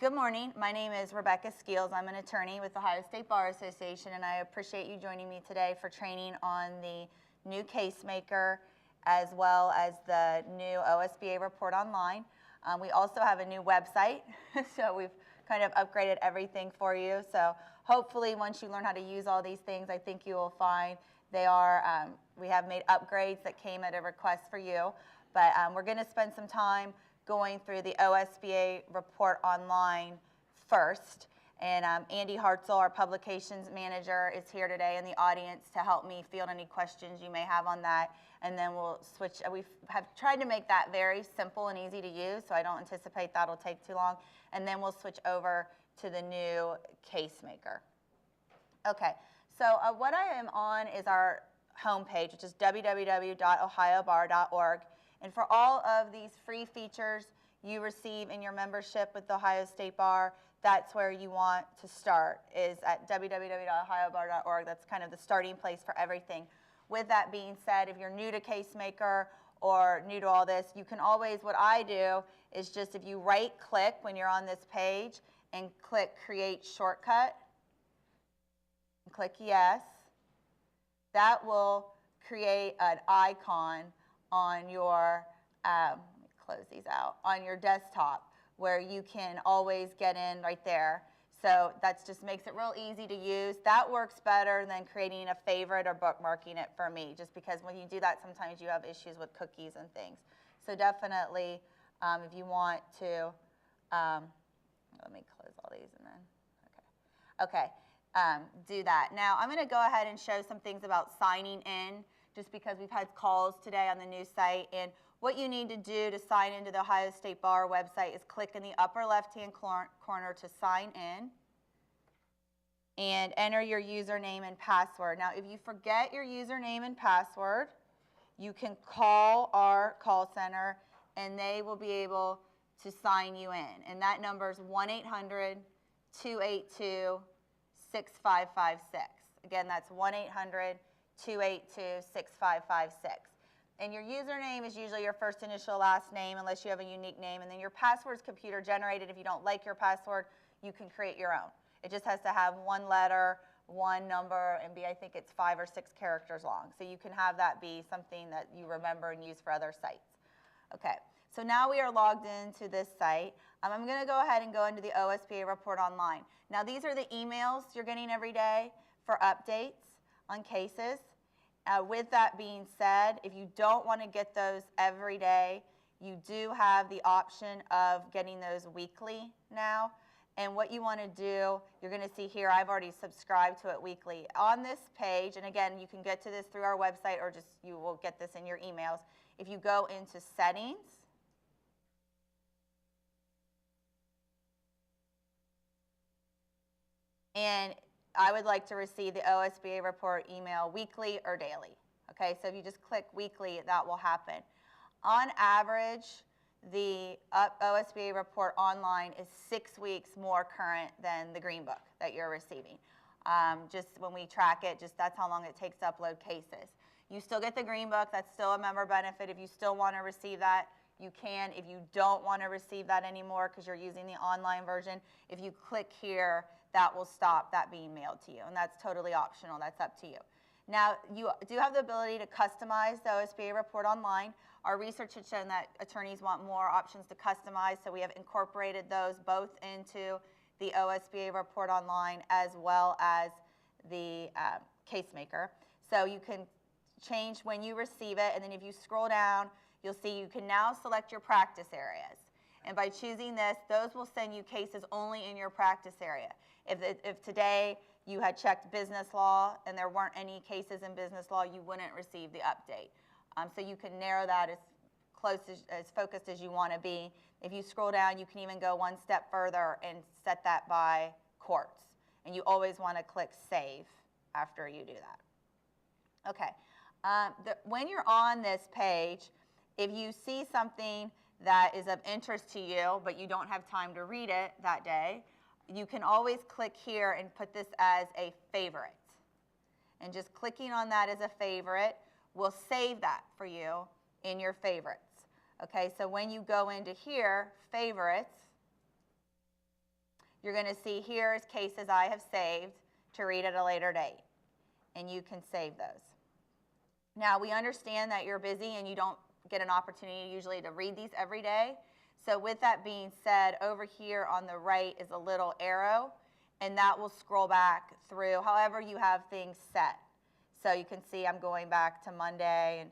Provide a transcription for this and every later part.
Good morning. My name is Rebecca Skeeles. I'm an attorney with the Ohio State Bar Association, and I appreciate you joining me today for training on the new CaseMaker as well as the new OSBA Report Online. We also have a new website, so we've kind of upgraded everything for you. So hopefully once you learn how to use all these things, I think you will find they are, we have made upgrades that came at a request for you, but we're going to spend some time going through the OSBA Report Online first. And Andy Hartzell, our publications manager, is here today in the audience to help me field any questions you may have on that. And then we'll switch. We have tried to make that very simple and easy to use, so I don't anticipate that'll take too long. And then we'll switch over to the new CaseMaker. Okay, so what I am on is our homepage, which is www.ohiobar.org. And for all of these free features you receive in your membership with the Ohio State Bar, that's where you want to start, is at www.ohiobar.org. That's kind of the starting place for everything. With that being said, if you're new to CaseMaker or new to all this, you can always, what I do is just if you right-click when you're on this page and click Create Shortcut, and click Yes, that will create an icon on your, let me close these out, on your desktop where you can always get in right there. So that just makes it real easy to use. That works better than creating a favorite or bookmarking it for me, just because when you do that, sometimes you have issues with cookies and things. So definitely, if you want to, let me close all these and then, okay, do that. Now, I'm going to go ahead and show some things about signing in, just because we've had calls today on the new site. And what you need to do to sign into the Ohio State Bar website is click in the upper left-hand corner to sign in and enter your username and password. Now, if you forget your username and password, you can call our call center and they will be able to sign you in. And that number is 1-800-282-6556. Again, that's 1-800-282-6556. And your username is usually your first initial last name unless you have a unique name. And then your password's computer generated. If you don't like your password, you can create your own. It just has to have one letter, one number, and be, I think it's 5 or 6 characters long. So you can have that be something that you remember and use for other sites. Okay, so now we are logged into this site. I'm going to go ahead and go into the OSBA Report Online. Now these are the emails you're getting every day for updates on cases. With that being said, if you don't want to get those every day, you do have the option of getting those weekly now. And what you want to do, you're going to see here, I've already subscribed to it weekly. On this page, and again, you can get to this through our website or just you will get this in your emails. If you go into Settings, and I would like to receive the OSBA report email weekly or daily. Okay, so if you just click weekly, that will happen. On average, the OSBA report online is 6 weeks more current than the Green Book that you're receiving. Just when we track it, just that's how long it takes to upload cases. You still get the Green Book. That's still a member benefit. If you still want to receive that, you can. If you don't want to receive that anymore because you're using the online version, if you click here, that will stop that being mailed to you. And that's totally optional. That's up to you. Now, you do have the ability to customize the OSBA report online. Our research has shown that attorneys want more options to customize, so we have incorporated those both into the OSBA report online as well as the CaseMaker. So you can change when you receive it, and then if you scroll down, you'll see you can now select your practice areas. And by choosing this, those will send you cases only in your practice area. If today you had checked business law and there weren't any cases in business law, you wouldn't receive the update. So you can narrow that as close as focused as you want to be. If you scroll down, you can even go one step further and set that by courts. And you always want to click Save after you do that. Okay. When you're on this page, if you see something that is of interest to you, but you don't have time to read it that day, you can always click here and put this as a favorite. And just clicking on that as a favorite will save that for you in your favorites. Okay, so when you go into here, favorites, you're going to see here is cases I have saved to read at a later date, and you can save those. Now, we understand that you're busy and you don't get an opportunity usually to read these every day. So with that being said, over here on the right is a little arrow, and that will scroll back through however you have things set. So you can see I'm going back to Monday and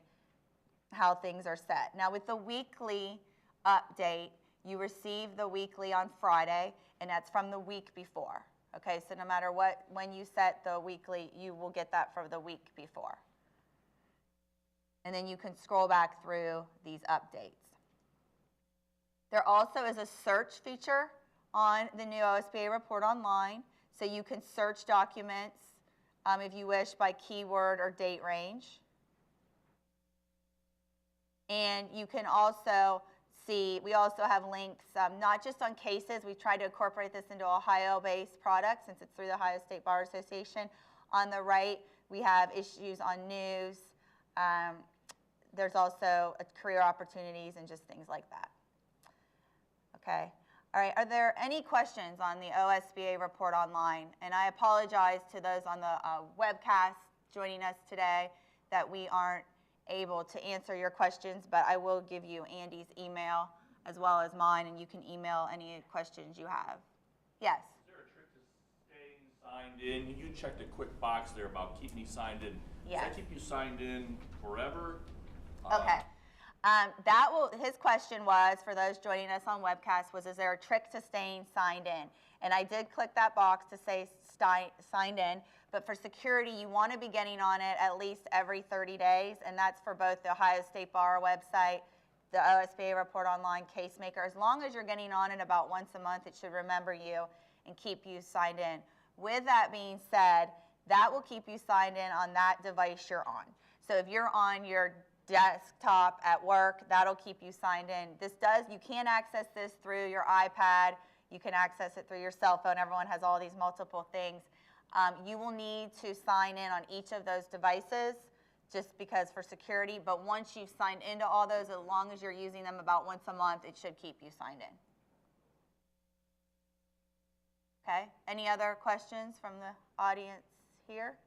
how things are set. Now with the weekly update, you receive the weekly on Friday, and that's from the week before. Okay, so no matter when you set the weekly, you will get that for the week before. And then you can scroll back through these updates. There also is a search feature on the new OSBA Report Online, so you can search documents if you wish by keyword or date range. And you can also see, we also have links, not just on cases. We've tried to incorporate this into Ohio-based products since it's through the Ohio State Bar Association. On the right, we have issues on news. There's also career opportunities and just things like that. Okay. All right. Are there any questions on the OSBA Report Online? And I apologize to those on the webcast joining us today that we aren't able to answer your questions, but I will give you Andy's email as well as mine, and you can email any questions you have. Yes? Is there a trick to staying signed in? You checked a quick box there about keep me signed in. Yes. Does that keep you signed in forever? Okay. His question was, for those joining us on webcast, was, is there a trick to staying signed in? And I did click that box to say signed in, but for security, you want to be getting on it at least every 30 days, and that's for both the Ohio State Bar website, the OSBA Report Online, CaseMaker. As long as you're getting on it about once a month, it should remember you and keep you signed in. With that being said, that will keep you signed in on that device you're on. So if you're on your desktop at work, that'll keep you signed in. You can access this through your iPad. You can access it through your cell phone. Everyone has all these multiple things. You will need to sign in on each of those devices just because for security, but once you've signed into all those, as long as you're using them about once a month, it should keep you signed in. Okay, any other questions from the audience here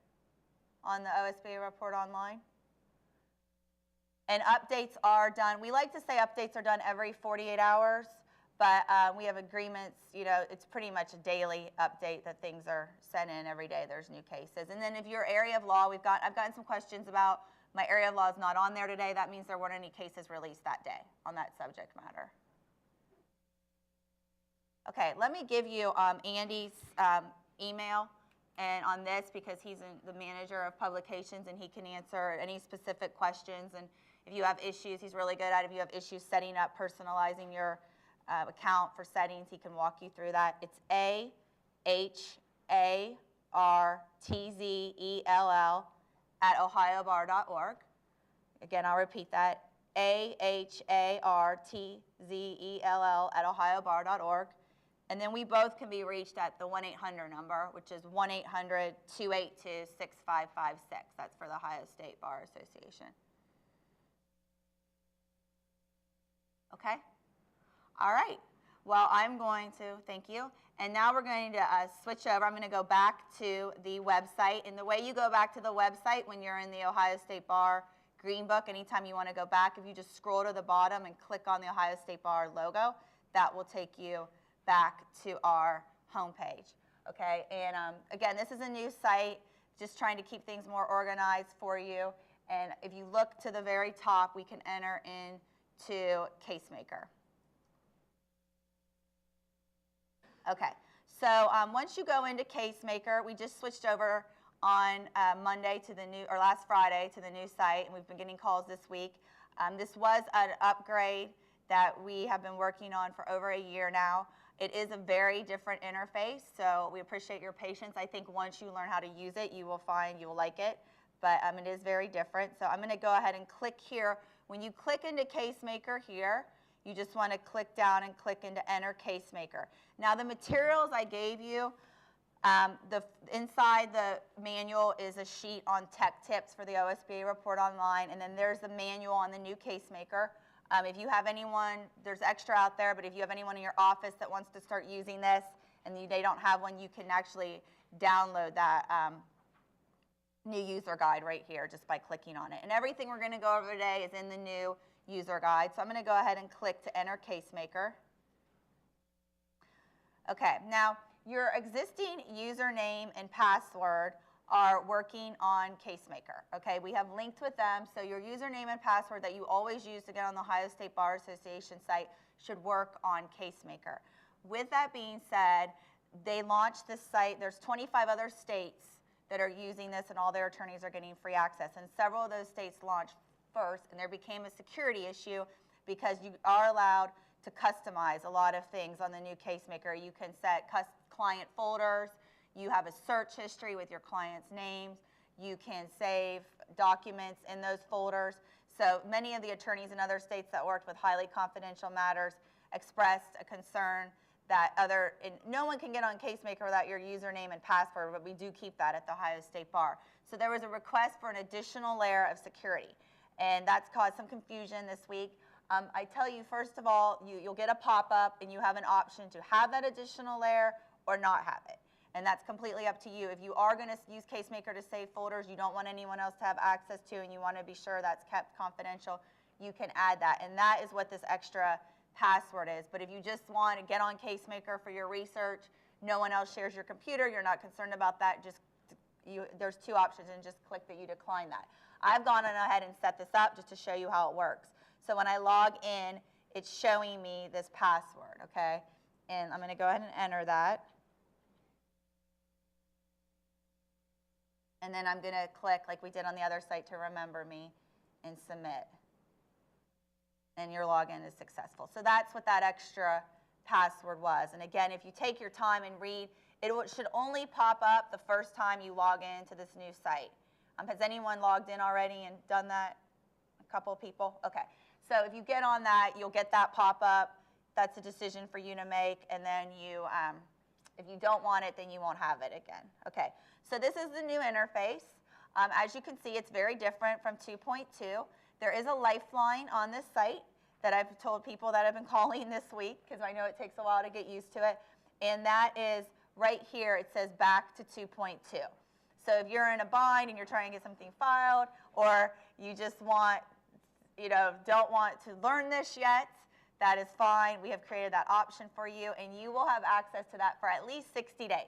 on the OSBA Report Online? And updates are done. We like to say updates are done every 48 hours, but we have agreements, it's pretty much a daily update that things are sent in every day. There's new cases. And then if your area of law, I've gotten some questions about my area of law is not on there today. That means there weren't any cases released that day on that subject matter. Okay, let me give you Andy's email and on this because he's the manager of publications and he can answer any specific questions. And if you have issues, he's really good at it. If you have issues setting up, personalizing your account for settings, he can walk you through that. It's ahartzell@ohiobar.org. Again, I'll repeat that, ahartzell@ohiobar.org. And then we both can be reached at the 1-800 number, which is 1-800-282-6556. That's for the Ohio State Bar Association. Okay? All right. Well, I'm going to thank you. And now we're going to switch over. I'm going to go back to the website. And the way you go back to the website when you're in the Ohio State Bar Green Book, anytime you want to go back, if you just scroll to the bottom and click on the Ohio State Bar logo, that will take you back to our homepage. Okay? And again, this is a new site, just trying to keep things more organized for you. And if you look to the very top, we can enter into CaseMaker. Okay, so once you go into CaseMaker, we just switched over on Monday to the new, or last Friday to the new site, and we've been getting calls this week. This was an upgrade that we have been working on for over a year now. It is a very different interface, so we appreciate your patience. I think once you learn how to use it, you will find you will like it, but it is very different. So I'm going to go ahead and click here. When you click into CaseMaker here, you just want to click down and click into Enter CaseMaker. Now the materials I gave you, inside the manual is a sheet on tech tips for the OSBA Report Online, and then there's the manual on the new CaseMaker. If you have anyone, there's extra out there, but if you have anyone in your office that wants to start using this and they don't have one, you can actually download that new user guide right here just by clicking on it. And everything we're going to go over today is in the new user guide. So I'm going to go ahead and click to enter CaseMaker. Okay, now your existing username and password are working on CaseMaker. Okay, we have linked with them, so your username and password that you always use to get on the Ohio State Bar Association site should work on CaseMaker. With that being said, they launched this site. There's 25 other states that are using this, and all their attorneys are getting free access. And several of those states launched first, and there became a security issue because you are allowed to customize a lot of things on the new CaseMaker. You can set client folders. You have a search history with your clients' names. You can save documents in those folders. So many of the attorneys in other states that worked with highly confidential matters expressed a concern that no one can get on CaseMaker without your username and password, but we do keep that at the Ohio State Bar. So there was a request for an additional layer of security, and that's caused some confusion this week. I tell you, first of all, you'll get a pop-up, and you have an option to have that additional layer or not have it. And that's completely up to you. If you are going to use CaseMaker to save folders you don't want anyone else to have access to, and you want to be sure that's kept confidential, you can add that. And that is what this extra password is. But if you just want to get on CaseMaker for your research, no one else shares your computer, you're not concerned about that, there's two options, and just click that you decline that. I've gone ahead and set this up just to show you how it works. So when I log in, it's showing me this password, okay? And I'm going to go ahead and enter that. And then I'm going to click, like we did on the other site, to remember me and submit. And your login is successful. So that's what that extra password was. And again, if you take your time and read, it should only pop up the first time you log into this new site. Has anyone logged in already and done that? A couple of people? Okay. So if you get on that, you'll get that pop up. That's a decision for you to make. And then if you don't want it, then you won't have it again. Okay. So this is the new interface. As you can see, it's very different from 2.2. There is a lifeline on this site that I've told people that have been calling this week, because I know it takes a while to get used to it. And that is right here. It says back to 2.2. So if you're in a bind and you're trying to get something filed, or you just don't want to learn this yet, that is fine. We have created that option for you, and you will have access to that for at least 60 days.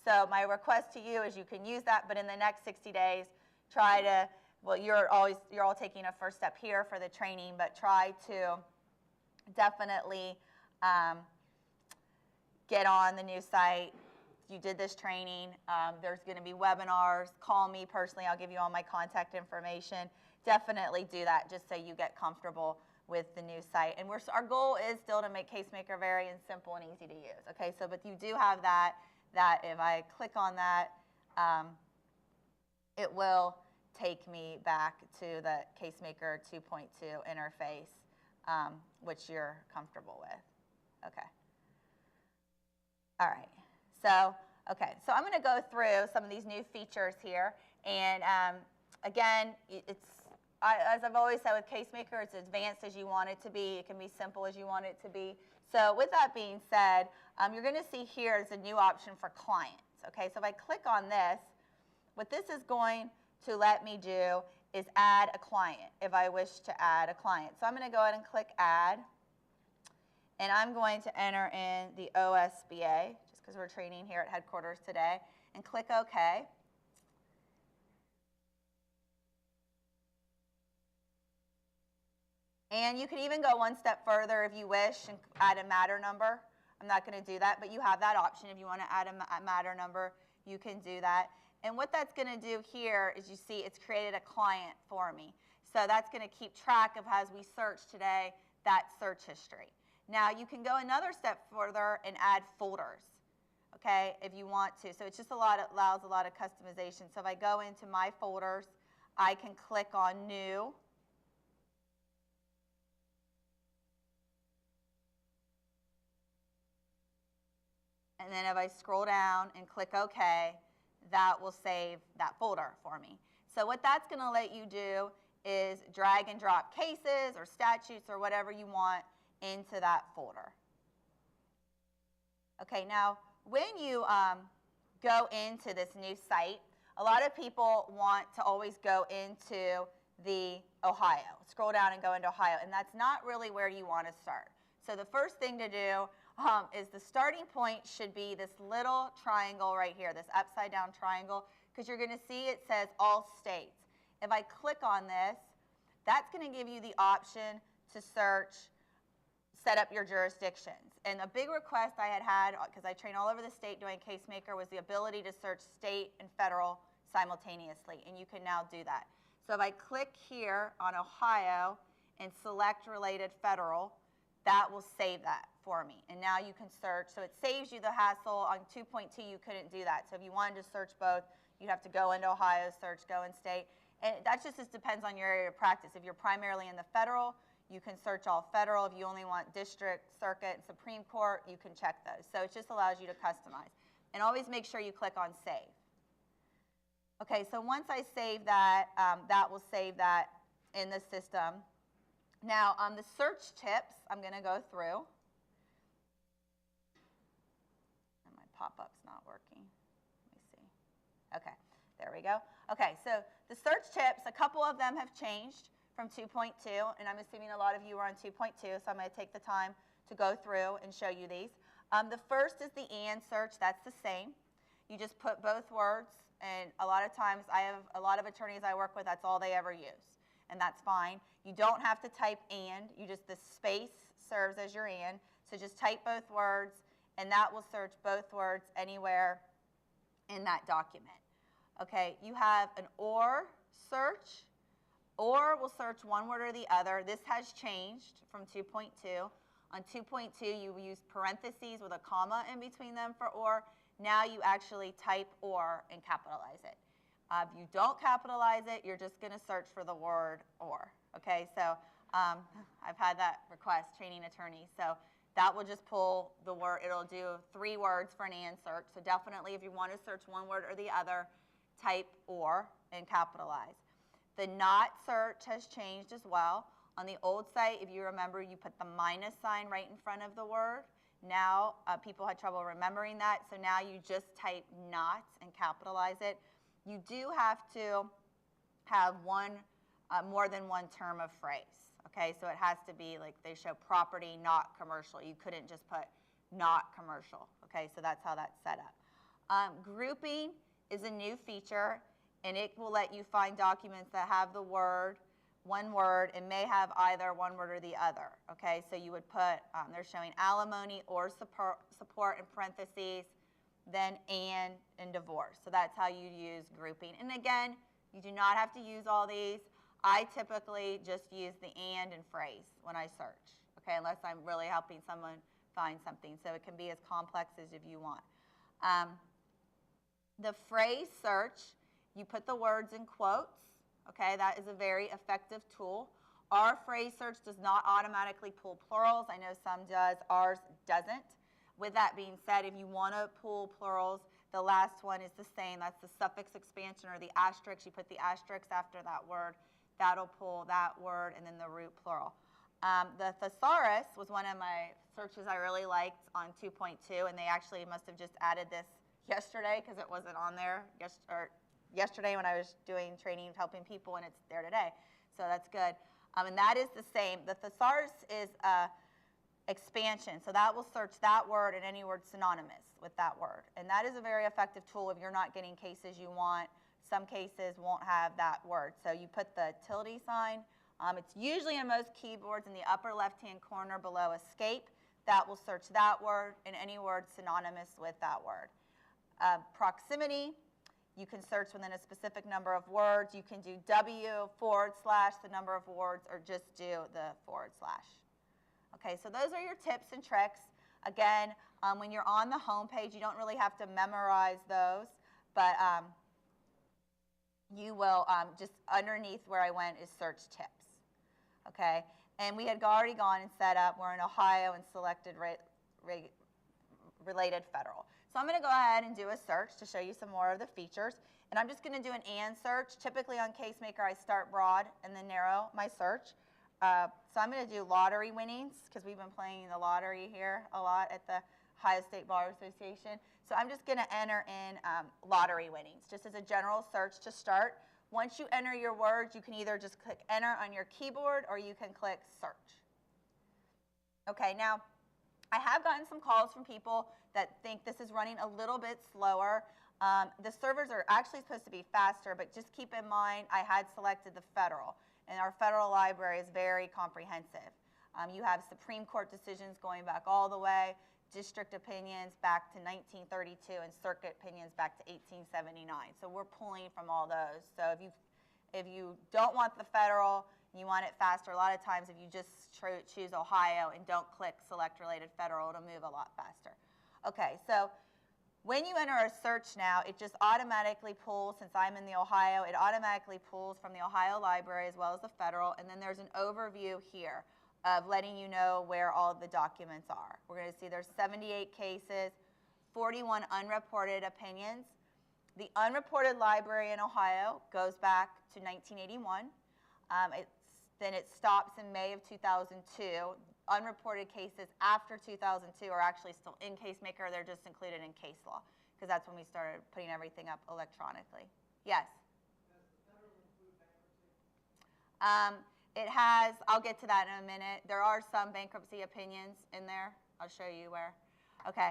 So my request to you is you can use that, but in the next 60 days, try to, well, you're all taking a first step here for the training, but try to definitely get on the new site. You did this training. There's going to be webinars. Call me personally. I'll give you all my contact information. Definitely do that just so you get comfortable with the new site. And our goal is still to make CaseMaker very simple and easy to use. Okay, so but you do have that if I click on that, it will take me back to the CaseMaker 2.2 interface, which you're comfortable with. Okay. All right. So I'm going to go through some of these new features here. And again, as I've always said with CaseMaker, it's advanced as you want it to be. It can be simple as you want it to be. So with that being said, you're going to see here is a new option for clients. Okay, so if I click on this, what this is going to let me do is add a client if I wish to add a client. So I'm going to go ahead and click Add. And I'm going to enter in the OSBA, just because we're training here at headquarters today, and click OK. And you can even go one step further if you wish and add a matter number. I'm not going to do that, but you have that option. If you want to add a matter number, you can do that. And what that's going to do here is you see it's created a client for me. So that's going to keep track of, as we search today, that search history. Now you can go another step further and add folders, okay, if you want to. So it's just allows a lot of customization. So if I go into my folders, I can click on New. And then if I scroll down and click OK, that will save that folder for me. So what that's going to let you do is drag and drop cases or statutes or whatever you want into that folder. Okay, now when you go into this new site, a lot of people want to always go into the Ohio, scroll down and go into Ohio, and that's not really where you want to start. So the first thing to do is the starting point should be this little triangle right here, this upside down triangle, because you're going to see it says all states. If I click on this, that's going to give you the option to search, set up your jurisdictions. And a big request I had, because I train all over the state doing CaseMaker, was the ability to search state and federal simultaneously, and you can now do that. So if I click here on Ohio and select related federal, that will save that for me. And now you can search. So it saves you the hassle. On 2.2, you couldn't do that. So if you wanted to search both, you'd have to go into Ohio, search, go in state. And that just depends on your area of practice. If you're primarily in the federal, you can search all federal. If you only want district, circuit, and Supreme Court, you can check those. So it just allows you to customize. And always make sure you click on save. Okay, so once I save that, that will save that in the system. Now, the search tips, I'm going to go through. And my pop-up's not working. Let me see. Okay, there we go. Okay, so the search tips, a couple of them have changed from 2.2, and I'm assuming a lot of you are on 2.2, so I'm going to take the time to go through and show you these. The first is the and search. That's the same. You just put both words, and a lot of times I have a lot of attorneys I work with, that's all they ever use, and that's fine. You don't have to type and. You just, the space serves as your and, so just type both words, and that will search both words anywhere in that document. Okay, you have an or search. Or will search one word or the other. This has changed from 2.2. On 2.2, you use parentheses with a comma in between them for or. Now you actually type or and capitalize it. If you don't capitalize it, you're just going to search for the word or. Okay, so I've had that request, training attorneys. So that will just pull the word. It'll do 3 words for an and search. So definitely if you want to search one word or the other, type or and capitalize. The not search has changed as well. On the old site, if you remember, you put the minus sign right in front of the word. Now, people had trouble remembering that, so now you just type not and capitalize it. You do have to have more than one term of phrase, okay? So it has to be like they show property, not commercial. You couldn't just put not commercial, okay? So that's how that's set up. Grouping is a new feature, and it will let you find documents that have the word, one word, and may have either one word or the other, okay? So you would put, they're showing alimony or support in parentheses, then and divorce. So that's how you use grouping. And again, you do not have to use all these. I typically just use the and phrase when I search, okay, unless I'm really helping someone find something. So it can be as complex as if you want. The phrase search, you put the words in quotes, okay? That is a very effective tool. Our phrase search does not automatically pull plurals. I know some does, ours doesn't. With that being said, if you want to pull plurals, the last one is the same. That's the suffix expansion or the asterisk. You put the asterisk after that word. That'll pull that word and then the root plural. The thesaurus was one of my searches I really liked on 2.2, and they actually must have just added this yesterday because it wasn't on there yesterday when I was doing training, helping people, and it's there today. So that's good. And that is the same. The thesaurus is expansion. So that will search that word and any word synonymous with that word. And that is a very effective tool if you're not getting cases you want. Some cases won't have that word. So you put the tilde sign. It's usually in most keyboards in the upper left-hand corner below escape. That will search that word and any word synonymous with that word. Proximity. You can search within a specific number of words. You can do W / the number of words, or just do the /. Okay, so those are your tips and tricks. Again, when you're on the home page, you don't really have to memorize those, but you will just underneath where I went is search tips. Okay, and we had already gone and set up. We're in Ohio and selected related federal. So I'm going to go ahead and do a search to show you some more of the features. And I'm just going to do an and search. Typically on CaseMaker, I start broad and then narrow my search. So I'm going to do lottery winnings because we've been playing the lottery here a lot at the Ohio State Bar Association. So I'm just going to enter in lottery winnings, just as a general search to start. Once you enter your words, you can either just click enter on your keyboard or you can click search. Okay, now I have gotten some calls from people that think this is running a little bit slower. The servers are actually supposed to be faster, but just keep in mind I had selected the federal, and our federal library is very comprehensive. You have Supreme Court decisions going back all the way, district opinions back to 1932, and circuit opinions back to 1879. So we're pulling from all those. So if you don't want the federal, you want it faster, a lot of times if you just choose Ohio and don't click select related federal, it'll move a lot faster. Okay, so when you enter a search now, it just automatically pulls, since I'm in the Ohio, it automatically pulls from the Ohio library as well as the federal, and then there's an overview here of letting you know where all of the documents are. We're going to see there's 78 cases, 41 unreported opinions. The unreported library in Ohio goes back to 1981. Then it stops in May of 2002. Unreported cases after 2002 are actually still in CaseMaker. They're just included in case law because that's when we started putting everything up electronically. Yes? Does the federal include bankruptcy? It has, I'll get to that in a minute. There are some bankruptcy opinions in there. I'll show you where. Okay.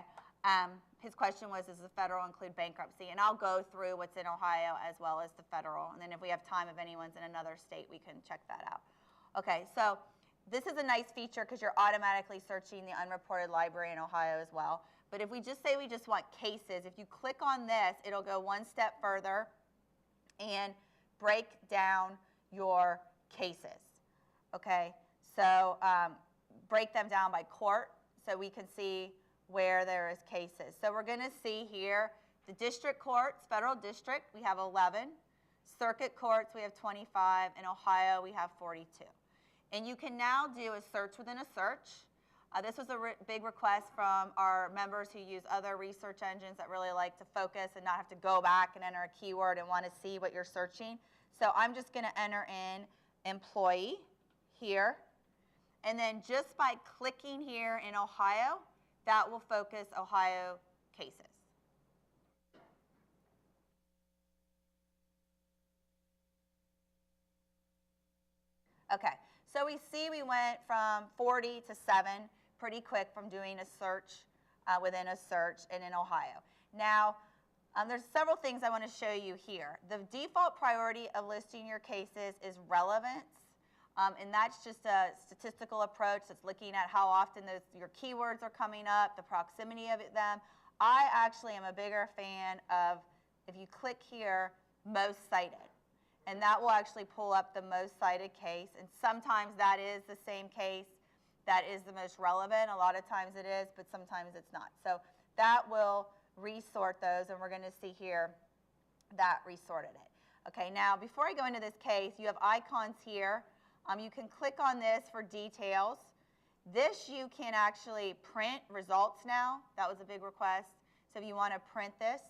His question was, does the federal include bankruptcy? And I'll go through what's in Ohio as well as the federal. And then if we have time, if anyone's in another state, we can check that out. Okay, so this is a nice feature because you're automatically searching the unreported library in Ohio as well. But if we just say we just want cases, if you click on this, it'll go one step further and break down your cases. Okay, so break them down by court so we can see where there is cases. So we're going to see here the district courts, federal district, we have 11. Circuit courts, we have 25. In Ohio, we have 42. And you can now do a search within a search. This was a big request from our members who use other research engines that really like to focus and not have to go back and enter a keyword and want to see what you're searching. So I'm just going to enter in employee here. And then just by clicking here in Ohio, that will focus Ohio cases. Okay, so we see we went from 40 to 7 pretty quick from doing a search within a search and in Ohio. Now, there's several things I want to show you here. The default priority of listing your cases is relevance. And that's just a statistical approach that's looking at how often your keywords are coming up, the proximity of them. I actually am a bigger fan of, if you click here, most cited. And that will actually pull up the most cited case. And sometimes that is the same case that is the most relevant. A lot of times it is, but sometimes it's not. So that will resort those, and we're going to see here that resorted it. Okay, now before I go into this case, you have icons here. You can click on this for details. This you can actually print results now. That was a big request. So if you want to print this,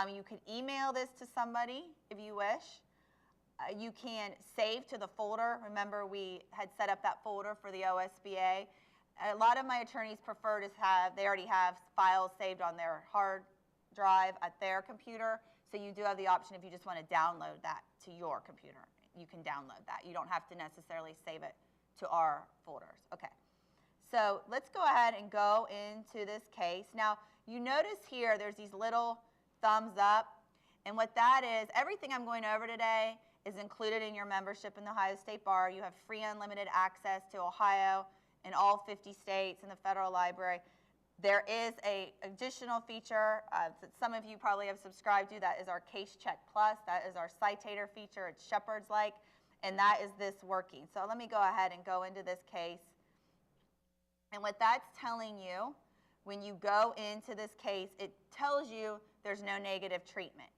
you can email this to somebody if you wish. You can save to the folder. Remember, we had set up that folder for the OSBA. A lot of my attorneys prefer to they already have files saved on their hard drive at their computer. So you do have the option if you just want to download that to your computer. You can download that. You don't have to necessarily save it to our folders. Okay, so let's go ahead and go into this case. Now, you notice here there's these little thumbs up, and what that is, everything I'm going over today is included in your membership in the Ohio State Bar. You have free unlimited access to Ohio and all 50 states in the federal library. There is an additional feature that some of you probably have subscribed to. That is our CaseCheck Plus. That is our citator feature. It's Shepard's-like, and that is this working. So let me go ahead and go into this case. And what that's telling you, when you go into this case, it tells you there's no negative treatment.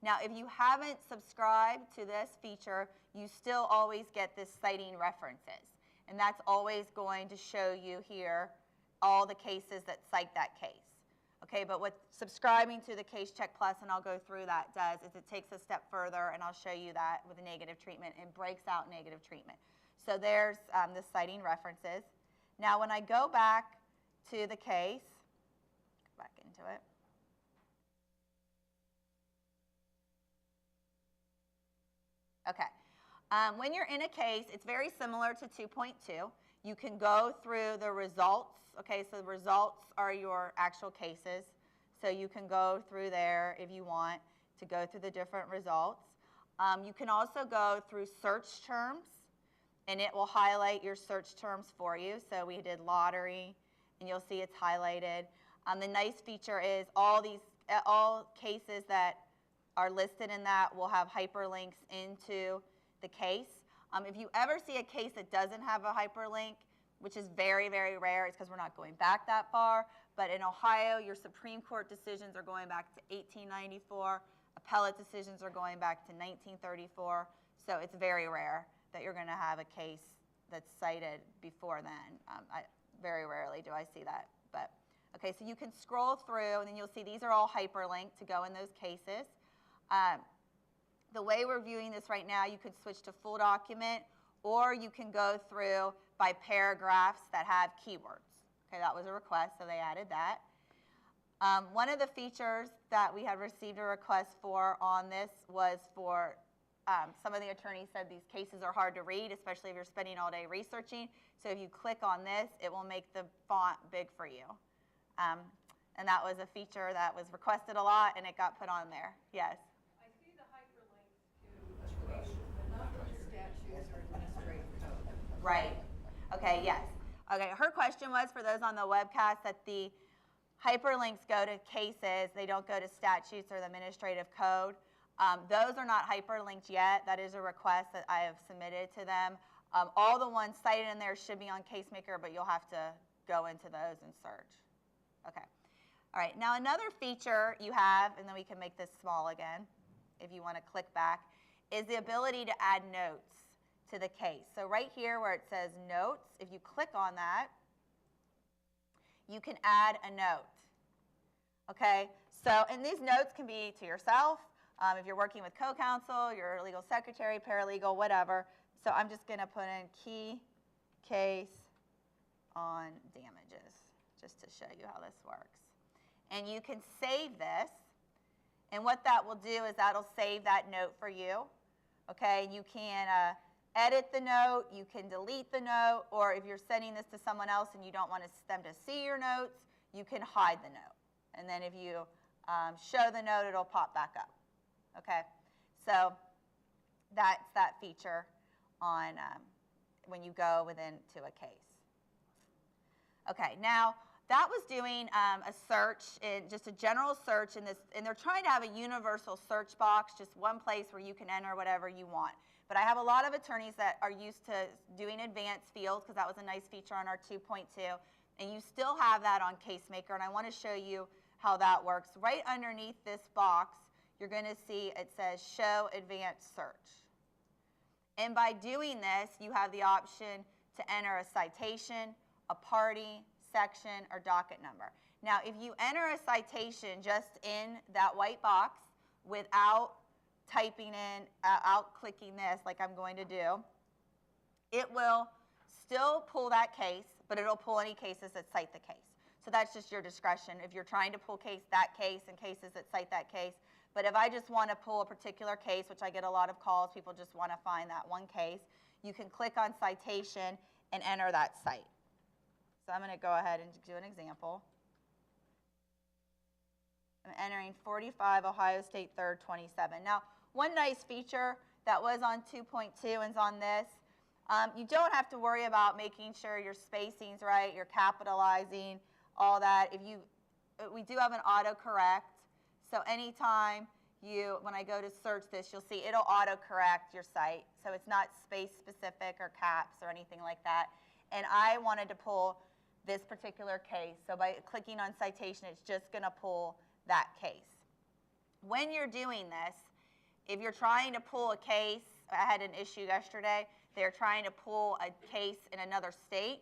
Now, if you haven't subscribed to this feature, you still always get this citing references. And that's always going to show you here all the cases that cite that case. Okay, but what subscribing to the CaseCheck Plus, and I'll go through that, does is it takes a step further, and I'll show you that with a negative treatment, and breaks out negative treatment. So there's the citing references. Now, when I go back to the case, When you're in a case, it's very similar to 2.2. You can go through the results. Okay, so the results are your actual cases. So you can go through there if you want to go through the different results. You can also go through search terms, and it will highlight your search terms for you. So we did lottery, and you'll see it's highlighted. The nice feature is all cases that are listed in that will have hyperlinks into the case. If you ever see a case that doesn't have a hyperlink, which is very, very rare, it's because we're not going back that far. But in Ohio, your Supreme Court decisions are going back to 1894. Appellate decisions are going back to 1934. So it's very rare that you're going to have a case that's cited before then. Very rarely do I see that. But okay, so you can scroll through, and then you'll see these are all hyperlinked to go in those cases. The way we're viewing this right now, you could switch to full document, or you can go through by paragraphs that have keywords. Okay, that was a request, so they added that. One of the features that we had received a request for on this was for some of the attorneys said these cases are hard to read, especially if you're spending all day researching. So if you click on this, it will make the font big for you. And that was a feature that was requested a lot, and it got put on there. Yes? I see the hyperlinks to cases, but not to statutes or administrative code. Right. Okay, yes. Okay, her question was for those on the webcast that the hyperlinks go to cases, they don't go to statutes or the administrative code. Those are not hyperlinked yet. That is a request that I have submitted to them. All the ones cited in there should be on CaseMaker, but you'll have to go into those and search. Okay. All right, now another feature you have, and then we can make this small again if you want to click back, is the ability to add notes to the case. So right here where it says notes, if you click on that, you can add a note. Okay, so, and these notes can be to yourself, if you're working with co-counsel, your legal secretary, paralegal, whatever. So I'm just going to put in key case on damages, just to show you how this works. And you can save this, and what that will do is that'll save that note for you. Okay, you can edit the note, you can delete the note, or if you're sending this to someone else and you don't want them to see your notes, you can hide the note. And then if you show the note, it'll pop back up. Okay, so that's that feature on when you go into a case. Okay, now that was doing a search, just a general search in this, and they're trying to have a universal search box, just one place where you can enter whatever you want. But I have a lot of attorneys that are used to doing advanced fields, because that was a nice feature on our 2.2, and you still have that on CaseMaker, and I want to show you how that works. Right underneath this box, you're going to see it says Show Advanced Search. And by doing this, you have the option to enter a citation, a party, section, or docket number. Now, if you enter a citation just in that white box without typing in, out clicking this like I'm going to do, it will still pull that case, but it'll pull any cases that cite the case. So that's just your discretion if you're trying to pull that case and cases that cite that case. But if I just want to pull a particular case, which I get a lot of calls, people just want to find that one case, you can click on citation and enter that cite. So I'm going to go ahead and do an example. I'm entering 45 Ohio State 3rd 27. Now, one nice feature that was on 2.2 and is on this, you don't have to worry about making sure your spacing's right, you're capitalizing, all that. We do have an autocorrect, so anytime when I go to search this, you'll see it'll autocorrect your site. So it's not space specific or caps or anything like that. And I wanted to pull this particular case. So by clicking on citation, it's just going to pull that case. When you're doing this, if you're trying to pull a case, I had an issue yesterday, they're trying to pull a case in another state.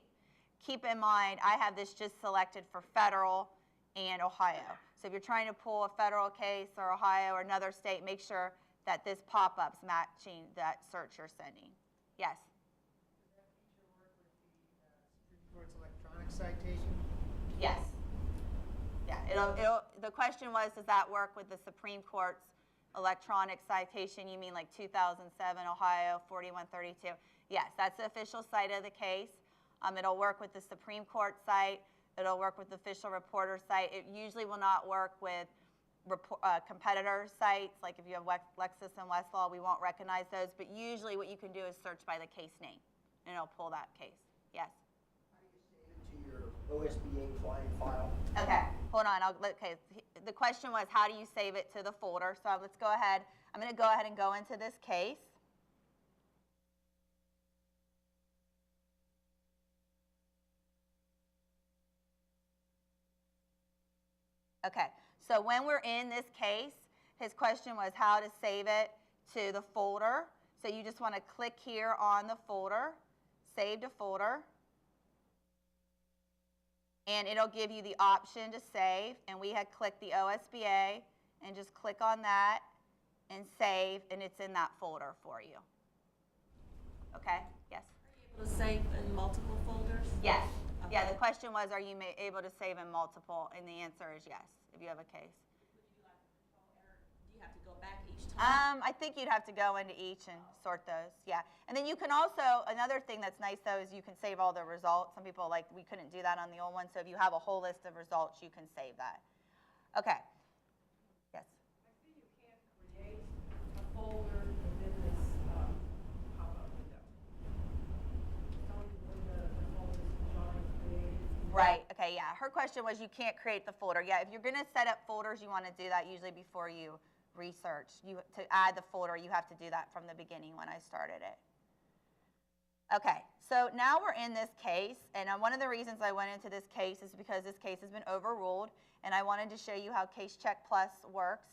Keep in mind, I have this just selected for federal and Ohio. So if you're trying to pull a federal case or Ohio or another state, make sure that this pop-up's matching that search you're sending. Yes? Does that feature work with the Supreme Court's electronic citation? Yes. Yeah. The question was, does that work with the Supreme Court's Electronic citation, you mean like 2007 Ohio 4132? Yes, that's the official site of the case. It'll work with the Supreme Court site. It'll work with the official reporter site. It usually will not work with competitor sites, like if you have Lexis and Westlaw, we won't recognize those, but usually what you can do is search by the case name, and it'll pull that case. Yes? How do you save it to your OSBA client file? Okay, hold on. Okay, the question was, how do you save it to the folder? So let's go ahead. I'm going to go ahead and go into this case. Okay, so when we're in this case, his question was how to save it to the folder. So you just want to click here on the folder, save to folder, and it'll give you the option to save. And we had clicked the OSBA, and just click on that and save, and it's in that folder for you. Okay, yes? Are you able to save in multiple folders? Yes. Okay. Yeah, the question was, are you able to save in multiple? And the answer is yes, if you have a case. Would you do like a control error? Do you have to go back each time? I think you'd have to go into each and sort those, yeah. And then you can also, another thing that's nice though is you can save all the results. Some people we couldn't do that on the old one, so if you have a whole list of results, you can save that. Okay, yes? I see you can't create a folder within this pop-up window. It's only when the folder is already created. Right, okay, yeah. Her question was you can't create the folder. Yeah, if you're gonna set up folders, you wanna do that usually before you research. To add the folder, you have to do that from the beginning when I started it. Okay, so now we're in this case, and one of the reasons I went into this case is because this case has been overruled, and I wanted to show you how CaseCheck Plus works.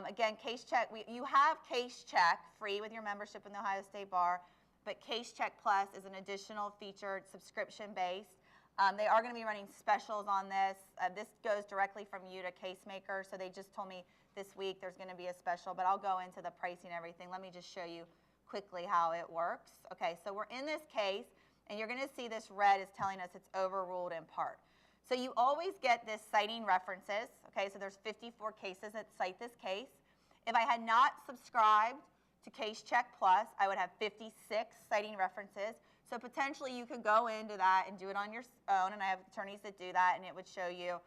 Again, CaseCheck, you have CaseCheck free with your membership in the Ohio State Bar, but CaseCheck Plus is an additional feature, subscription-based. They are going to be running specials on this. This goes directly from you to CaseMaker, so they just told me this week there's going to be a special, but I'll go into the pricing and everything. Let me just show you quickly how it works. Okay, so we're in this case, and you're going to see this red is telling us it's overruled in part. So you always get this citing references. Okay, so there's 54 cases that cite this case. If I had not subscribed to CaseCheck Plus, I would have 56 citing references. So potentially you could go into that and do it on your own, and I have attorneys that do that, and it would show you,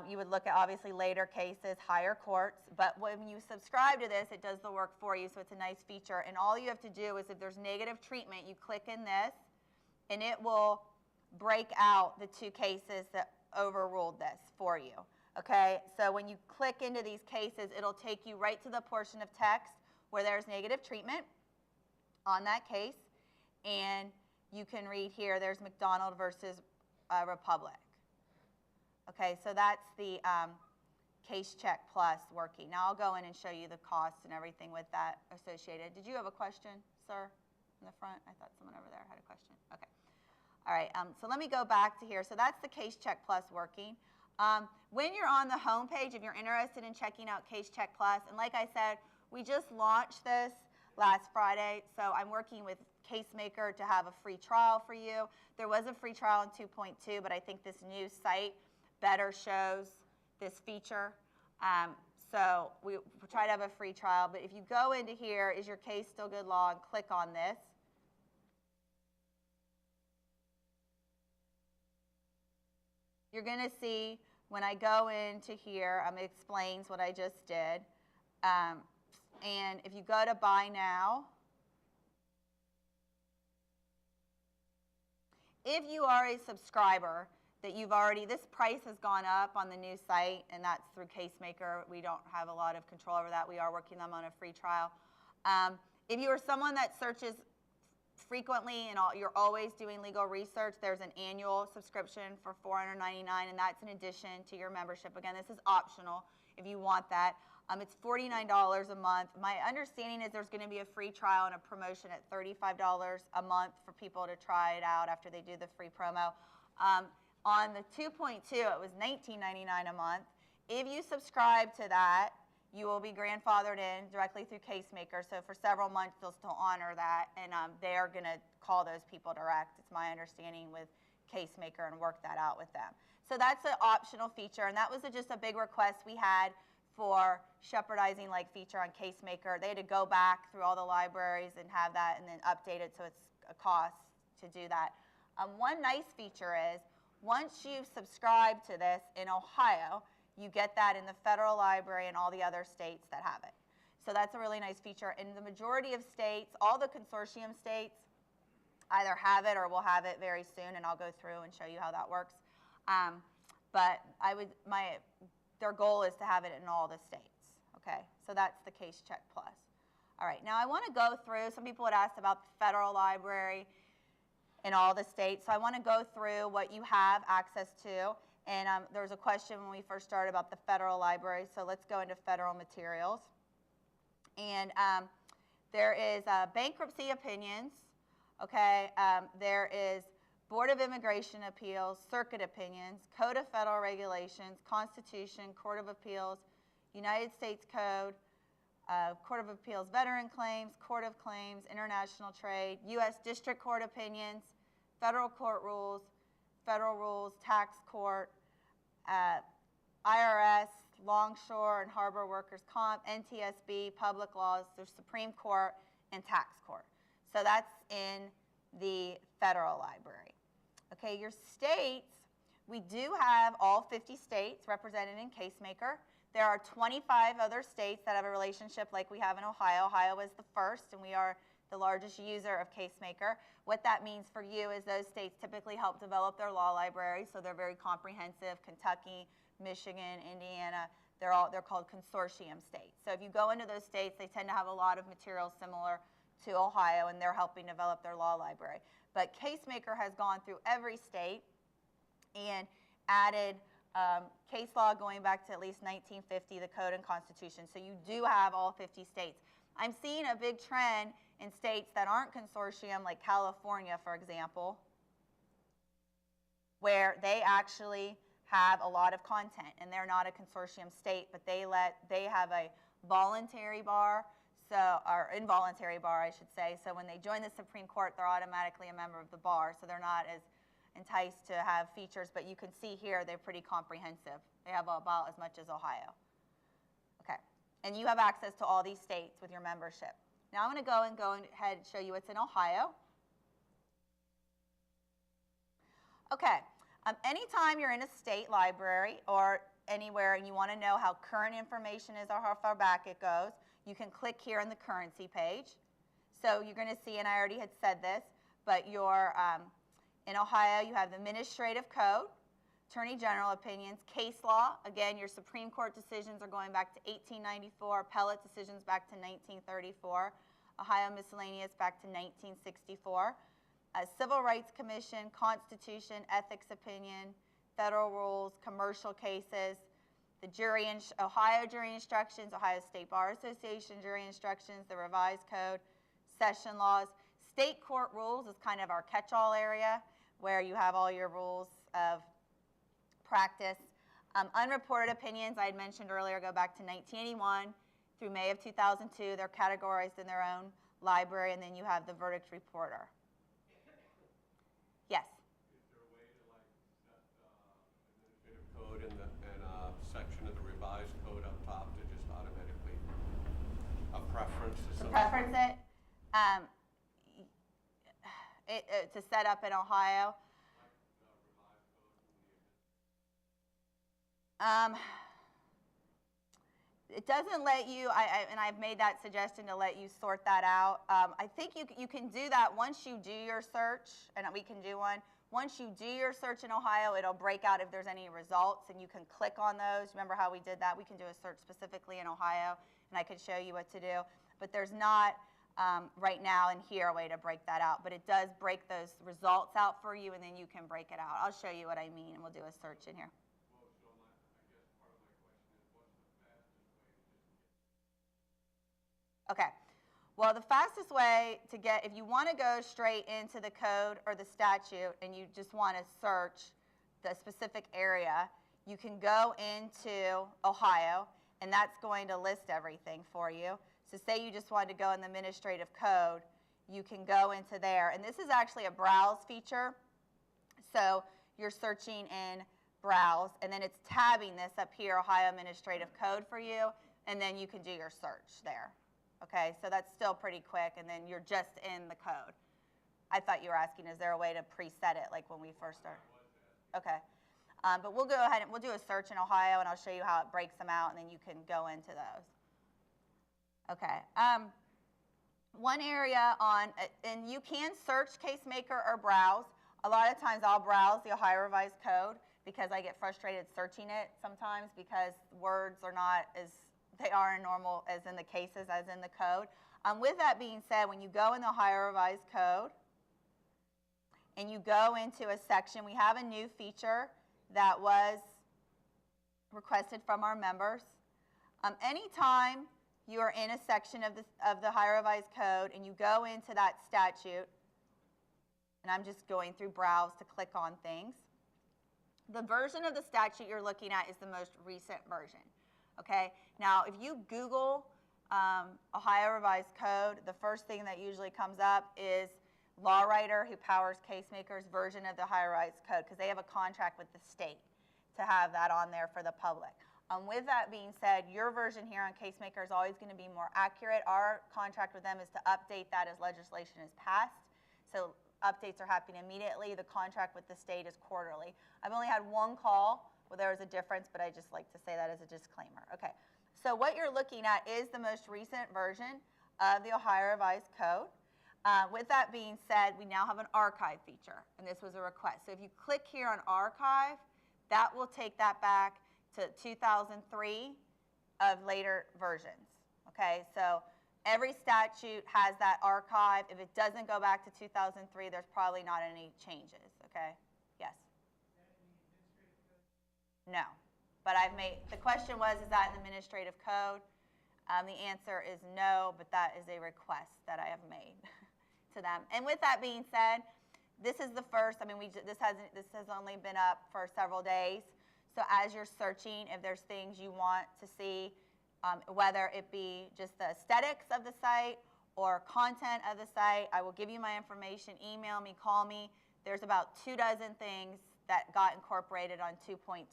you would look at obviously later cases, higher courts, but when you subscribe to this, it does the work for you, so it's a nice feature. And all you have to do is if there's negative treatment, you click in this, and it will break out the two cases that overruled this for you. Okay, so when you click into these cases, it'll take you right to the portion of text where there's negative treatment on that case. And you can read here, there's McDonald versus Republic. Okay, so that's the CaseCheck Plus working. Now I'll go in and show you the costs and everything with that associated. Did you have a question, sir, in the front? I thought someone over there had a question. Okay. All right, so let me go back to here. So that's the CaseCheck Plus working. When you're on the home page, if you're interested in checking out CaseCheck Plus, and like I said, we just launched this last Friday, so I'm working with CaseMaker to have a free trial for you. There was a free trial in 2.2, but I think this new site better shows this feature. So we try to have a free trial, but if you go into here, is your case still good law, and click on this. You're going to see when I go into here, it explains what I just did. And if you go to Buy Now, if you are a subscriber that you've already, this price has gone up on the new site, and that's through CaseMaker. We don't have a lot of control over that. We are working them on a free trial. If you are someone that searches frequently and you're always doing legal research, there's an annual subscription for $499, and that's in addition to your membership. Again, this is optional if you want that. It's $49 a month. My understanding is there's going to be a free trial and a promotion at $35 a month for people to try it out after they do the free promo. On the 2.2, it was $19.99 a month. If you subscribe to that, you will be grandfathered in directly through CaseMaker. So for several months, they'll still honor that, and they are going to call those people direct. It's my understanding with CaseMaker and work that out with them. So that's an optional feature, and that was just a big request we had for shepherdizing like feature on CaseMaker. They had to go back through all the libraries and have that and then update it, so it's a cost to do that. One nice feature is once you subscribe to this in Ohio, you get that in the federal library and all the other states that have it. So that's a really nice feature. In the majority of states, all the consortium states either have it or will have it very soon, and I'll go through and show you how that works. But their goal is to have it in all the states. Okay, so that's the CaseCheck Plus. All right, now I want to go through, some people had asked about the federal library in all the states. So I want to go through what you have access to. And there was a question when we first started about the federal library. So let's go into federal materials. And there is bankruptcy opinions. Okay, there is Board of Immigration Appeals, Circuit Opinions, Code of Federal Regulations, Constitution, Court of Appeals, United States Code, Court of Appeals Veteran Claims, Court of Claims, International Trade, U.S. District Court Opinions, Federal Court Rules, Federal Rules, Tax Court, IRS, Longshore and Harbor Workers' Comp, NTSB, Public Laws, there's Supreme Court, and Tax Court. So that's in the federal library. Okay, your states, we do have all 50 states represented in CaseMaker. There are 25 other states that have a relationship like we have in Ohio. Ohio is the first, and we are the largest user of CaseMaker. What that means for you is those states typically help develop their law library, so they're very comprehensive. Kentucky, Michigan, Indiana, they're called consortium states. So if you go into those states, they tend to have a lot of materials similar to Ohio, and they're helping develop their law library. But CaseMaker has gone through every state and added case law going back to at least 1950, the Code and Constitution. So you do have all 50 states. I'm seeing a big trend in states that aren't consortium, like California, for example, where they actually have a lot of content, and they're not a consortium state, but they have a voluntary bar, or involuntary bar, I should say. So when they join the Supreme Court, they're automatically a member of the bar, so they're not as enticed to have features, but you can see here they're pretty comprehensive. They have about as much as Ohio. Okay, and you have access to all these states with your membership. Now I'm going to go ahead and show you what's in Ohio. Okay, anytime you're in a state library or anywhere and you want to know how current information is or how far back it goes, you can click here on the currency page. So you're going to see, and I already had said this, but in Ohio you have the administrative code, attorney general opinions, case law. Again, your Supreme Court decisions are going back to 1894, appellate decisions back to 1934, Ohio miscellaneous back to 1964, Civil Rights Commission, Constitution, ethics opinion, federal rules, commercial cases, the Ohio jury instructions, Ohio State Bar Association jury instructions, the revised code, session laws. State court rules is kind of our catch-all area where you have all your rules of practice. Unreported opinions, I had mentioned earlier, go back to 1981 through May of 2002. They're categorized in their own library, and then you have the verdict reporter. Yes? Is there a way to set administrative code and a section of the revised code up top to just automatically preference to something? Preference it to set up in Ohio. It doesn't let you, and I've made that suggestion to let you sort that out. I think you can do that once you do your search, and we can do one. Once you do your search in Ohio, it'll break out if there's any results, and you can click on those. Remember how we did that? We can do a search specifically in Ohio, and I could show you what to do. But there's not, right now in here, a way to break that out. But it does break those results out for you, and then you can break it out. I'll show you what I mean, and we'll do a search in here. Okay, well, the fastest way to get, if you want to go straight into the code or the statute and you just want to search the specific area, you can go into Ohio, and that's going to list everything for you. So say you just wanted to go in the administrative code, you can go into there. And this is actually a browse feature. So you're searching in browse, and then it's tabbing this up here, Ohio Administrative Code for you, and then you can do your search there. Okay, so that's still pretty quick, and then you're just in the code. I thought you were asking, is there a way to preset it like when we first started? Okay. But we'll go ahead and we'll do a search in Ohio, and I'll show you how it breaks them out, and then you can go into those. Okay. One area on, and you can search CaseMaker or browse. A lot of times I'll browse the Ohio Revised Code because I get frustrated searching it sometimes because words are not as they are in normal as in the cases as in the code. With that being said, when you go in the Ohio Revised Code and you go into a section, we have a new feature that was requested from our members. Anytime you are in a section of the Ohio Revised Code and you go into that statute, and I'm just going through browse to click on things, the version of the statute you're looking at is the most recent version. Okay, now if you Google Ohio Revised Code, the first thing that usually comes up is Law Writer, who powers CaseMaker's version of the Ohio Revised Code, because they have a contract with the state to have that on there for the public. With that being said, your version here on CaseMaker is always going to be more accurate. Our contract with them is to update that as legislation is passed. So updates are happening immediately. The contract with the state is quarterly. I've only had one call where there was a difference, but I just like to say that as a disclaimer. Okay, so what you're looking at is the most recent version of the Ohio Revised Code. With that being said, we now have an archive feature, and this was a request. So if you click here on archive, that will take that back to 2003 of later versions. Okay, so every statute has that archive. If it doesn't go back to 2003, there's probably not any changes. Okay, yes? No, but the question was, is that an administrative code? The answer is no, but that is a request that I have made to them. And with that being said, this is the first, this has only been up for several days. So as you're searching, if there's things you want to see, whether it be just the aesthetics of the site or content of the site, I will give you my information, email me, call me. There's about 24 things that got incorporated on 2.2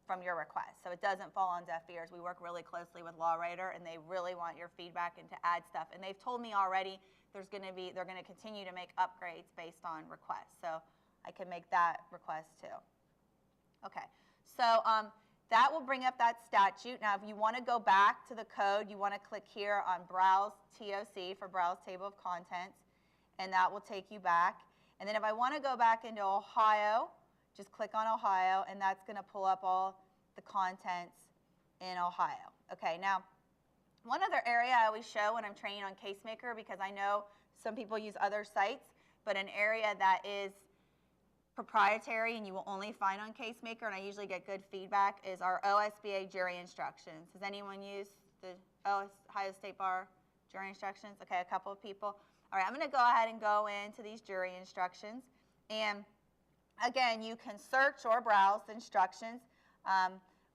from your request. So it doesn't fall on deaf ears. We work really closely with Law Writer, and they really want your feedback and to add stuff. And they've told me already they're going to continue to make upgrades based on requests. So I can make that request too. Okay, so that will bring up that statute. Now, if you want to go back to the code, you want to click here on Browse TOC for Browse Table of Contents, and that will take you back. And then if I want to go back into Ohio, just click on Ohio, and that's going to pull up all the contents in Ohio. Okay, now, one other area I always show when I'm training on CaseMaker, because I know some people use other sites, but an area that is proprietary and you will only find on CaseMaker, and I usually get good feedback, is our OSBA jury instructions. Has anyone used the Ohio State Bar jury instructions? Okay, a couple of people. All right, I'm going to go ahead and go into these jury instructions. And again, you can search or browse the instructions.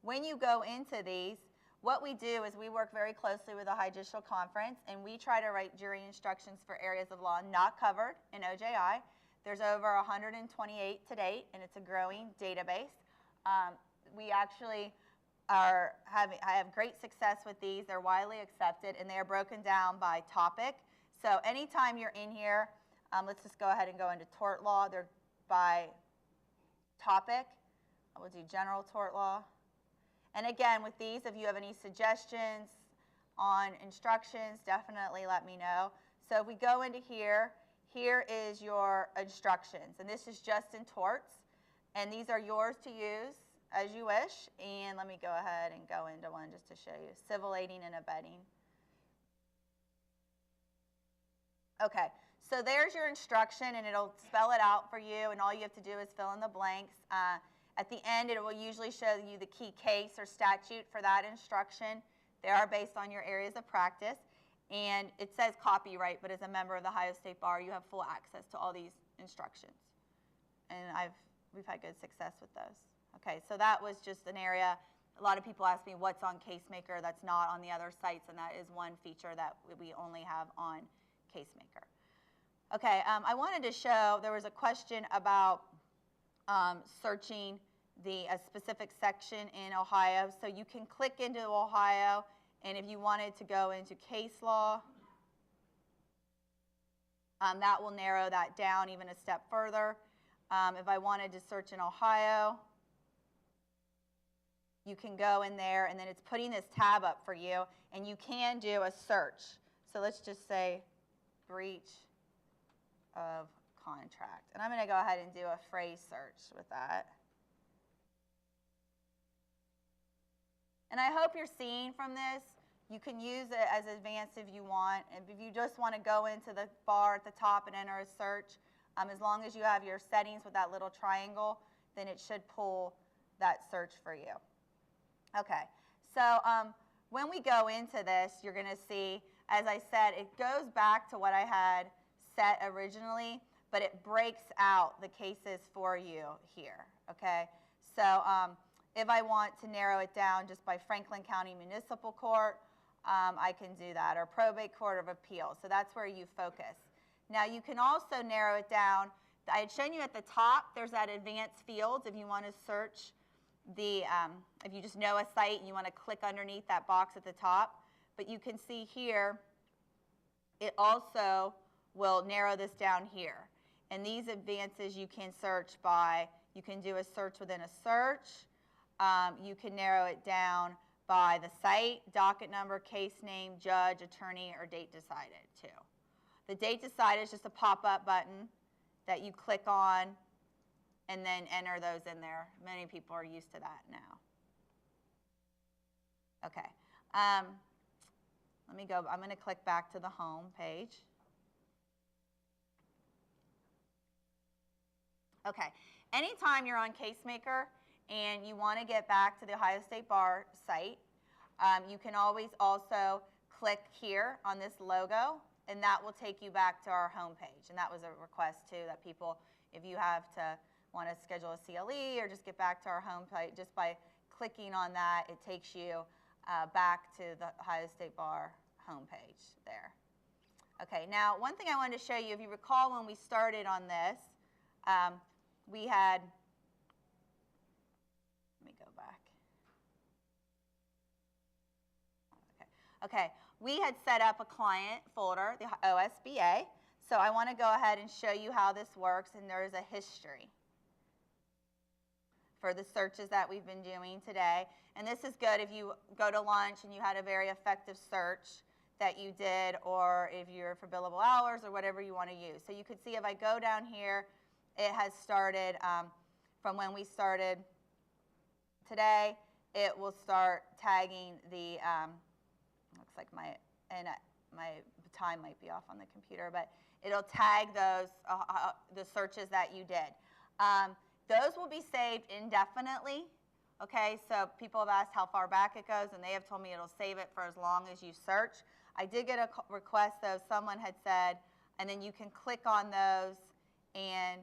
When you go into these, what we do is we work very closely with the High Judicial Conference, and we try to write jury instructions for areas of law not covered in OJI. There's over 128 to date, and it's a growing database. We actually I have great success with these. They're widely accepted, and they are broken down by topic. So anytime you're in here, let's just go ahead and go into tort law. They're by topic. I will do general tort law. And again, with these, if you have any suggestions on instructions, definitely let me know. So if we go into here, here is your instructions, and this is just in torts, and these are yours to use as you wish. And let me go ahead and go into one just to show you. Civil aiding and abetting. Okay, so there's your instruction, and it'll spell it out for you, and all you have to do is fill in the blanks. At the end, it will usually show you the key case or statute for that instruction. They are based on your areas of practice. And it says copyright, but as a member of the Ohio State Bar, you have full access to all these instructions. And we've had good success with those. Okay, so that was just an area. A lot of people ask me what's on CaseMaker that's not on the other sites, and that is one feature that we only have on CaseMaker. Okay, I wanted to show, there was a question about searching a specific section in Ohio. So you can click into Ohio, and if you wanted to go into case law, that will narrow that down even a step further. If I wanted to search in Ohio, you can go in there, and then it's putting this tab up for you, and you can do a search. So let's just say breach of contract. And I'm going to go ahead and do a phrase search with that. And I hope you're seeing from this, you can use it as advanced if you want. And if you just want to go into the bar at the top and enter a search, as long as you have your settings with that little triangle, then it should pull that search for you. Okay, so when we go into this, you're going to see, as I said, it goes back to what I had set originally, but it breaks out the cases for you here, okay? So if I want to narrow it down just by Franklin County Municipal Court, I can do that, or Probate Court of Appeals. So that's where you focus. Now you can also narrow it down. I had shown you at the top, there's that advanced fields if you want to search the, if you just know a site and you want to click underneath that box at the top. But you can see here, it also will narrow this down here. And these advances you can search by, you can do a search within a search. You can narrow it down by the site, docket number, case name, judge, attorney, or date decided too. The date decided is just a pop-up button that you click on and then enter those in there. Many people are used to that now. Okay. Let me go. I'm going to click back to the home page. Okay. Anytime you're on CaseMaker and you want to get back to the Ohio State Bar site, you can always also click here on this logo, and that will take you back to our home page. And that was a request too, that people, if you have to want to schedule a CLE or just get back to our home site, just by clicking on that, it takes you back to the Ohio State Bar homepage there. Okay, now one thing I wanted to show you, if you recall when we started on this, we had, let me go back. Okay, we had set up a client folder, the OSBA, so I want to go ahead and show you how this works, and there is a history for the searches that we've been doing today. And this is good if you go to lunch and you had a very effective search that you did, or if you're for billable hours or whatever you want to use. So you could see if I go down here, it has started from when we started today. It will start tagging the, looks like my time might be off on the computer, but it'll tag those, the searches that you did. Those will be saved indefinitely, okay? So people have asked how far back it goes, and they have told me it'll save it for as long as you search. I did get a request, though, someone had said, and then you can click on those and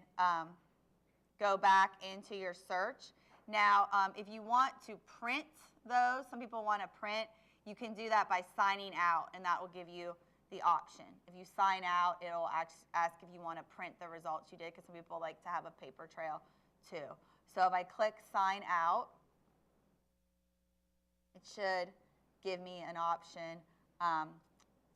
go back into your search. Now, if you want to print those, some people want to print, you can do that by signing out, and that will give you the option. If you sign out, it'll ask if you want to print the results you did, because some people like to have a paper trail too. So if I click sign out, it should give me an option.